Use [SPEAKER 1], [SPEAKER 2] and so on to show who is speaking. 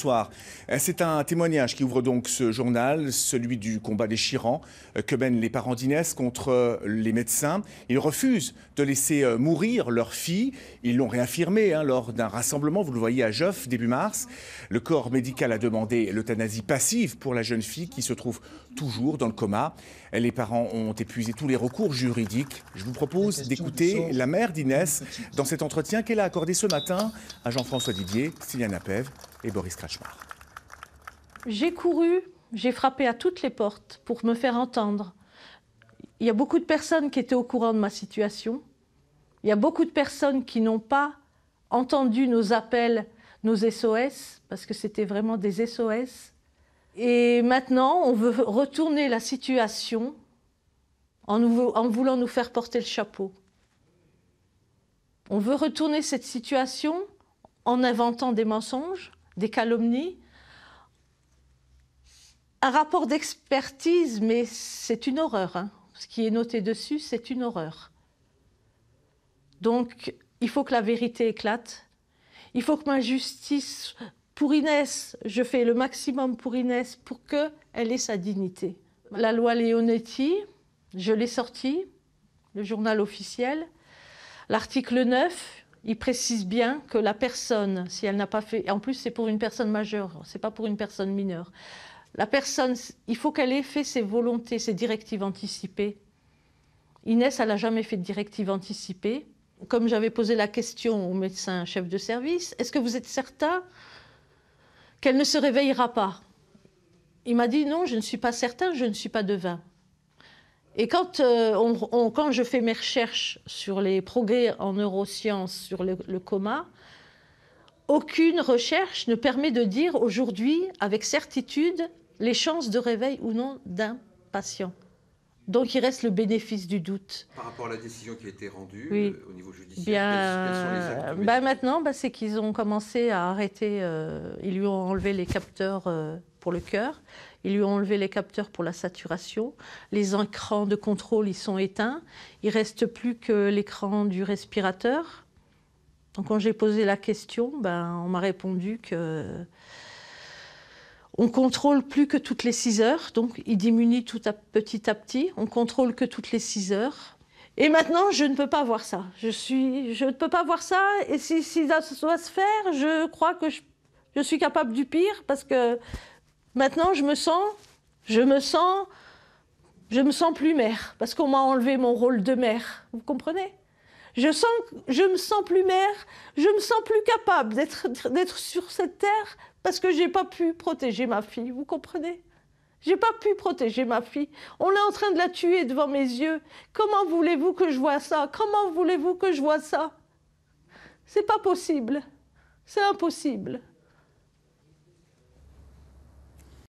[SPEAKER 1] histoire. C'est un témoignage qui ouvre donc ce journal, celui du combat déchirant que mènent les parents d'Inès contre les médecins. Ils refusent de laisser mourir leur fille. Ils l'ont réaffirmé lors d'un rassemblement, vous le voyez à Joffre, début mars. Le corps médical a demandé l'euthanasie passive pour la jeune fille qui se trouve toujours dans le coma. Les parents ont épuisé tous les recours juridiques. Je vous propose d'écouter la mère d'Inès dans cet entretien qu'elle a accordé ce matin à Jean-François Didier, Styliane Apève et Boris Krachmar.
[SPEAKER 2] J'ai couru, j'ai frappé à toutes les portes pour me faire entendre. Il y a beaucoup de personnes qui étaient au courant de ma situation. Il y a beaucoup de personnes qui n'ont pas entendu nos appels, nos SOS, parce que c'était vraiment des SOS. Et maintenant, on veut retourner la situation en voulant nous faire porter le chapeau. On veut retourner cette situation en inventant des mensonges, des calomnies. Un rapport d'expertise, mais c'est une horreur. Ce qui est noté dessus, c'est une horreur. Donc, il faut que la vérité éclate. Il faut que ma justice, pour Inès, je fais le maximum pour Inès pour qu'elle ait sa dignité. La loi Leonetti, je l'ai sortie, le journal officiel. L'article 9, il précise bien que la personne, si elle n'a pas fait... En plus, c'est pour une personne majeure, c'est pas pour une personne mineure. La personne, il faut qu'elle ait fait ses volontés, ses directives anticipées. Inès, elle n'a jamais fait de directive anticipée. Comme j'avais posé la question au médecin chef de service, est-ce que vous êtes certain qu'elle ne se réveillera pas? Il m'a dit non, je ne suis pas certain, je ne suis pas devin. Et quand je fais mes recherches sur les progrès en neurosciences, sur le coma, aucune recherche ne permet de dire aujourd'hui, avec certitude, les chances de réveil ou non d'un patient. Donc il reste le bénéfice du doute.
[SPEAKER 3] Par rapport à la décision qui a été rendue au niveau judiciaire, quels sont les actes
[SPEAKER 2] maintenant, c'est qu'ils ont commencé à arrêter, ils lui ont enlevé les capteurs pour le cœur, ils lui ont enlevé les capteurs pour la saturation, les écrans de contrôle ils sont éteints, il ne reste plus que l'écran du respirateur. Donc quand j'ai posé la question, on m'a répondu que on contrôle plus que toutes les 6 heures, donc il diminue petit à petit, on contrôle que toutes les 6 heures. Et maintenant, je ne peux pas voir ça. Je ne peux pas voir ça, et si ça doit se faire, je crois que je suis capable du pire, parce que maintenant, je me sens plus mère, parce qu'on m'a enlevé mon rôle de mère, vous comprenez ? Je me sens plus mère, je me sens plus capable d'être sur cette terre parce que j'ai pas pu protéger ma fille, vous comprenez? J'ai pas pu protéger ma fille. On est en train de la tuer devant mes yeux. Comment voulez-vous que je vois ça? Comment voulez-vous que je vois ça? C'est pas possible. C'est impossible.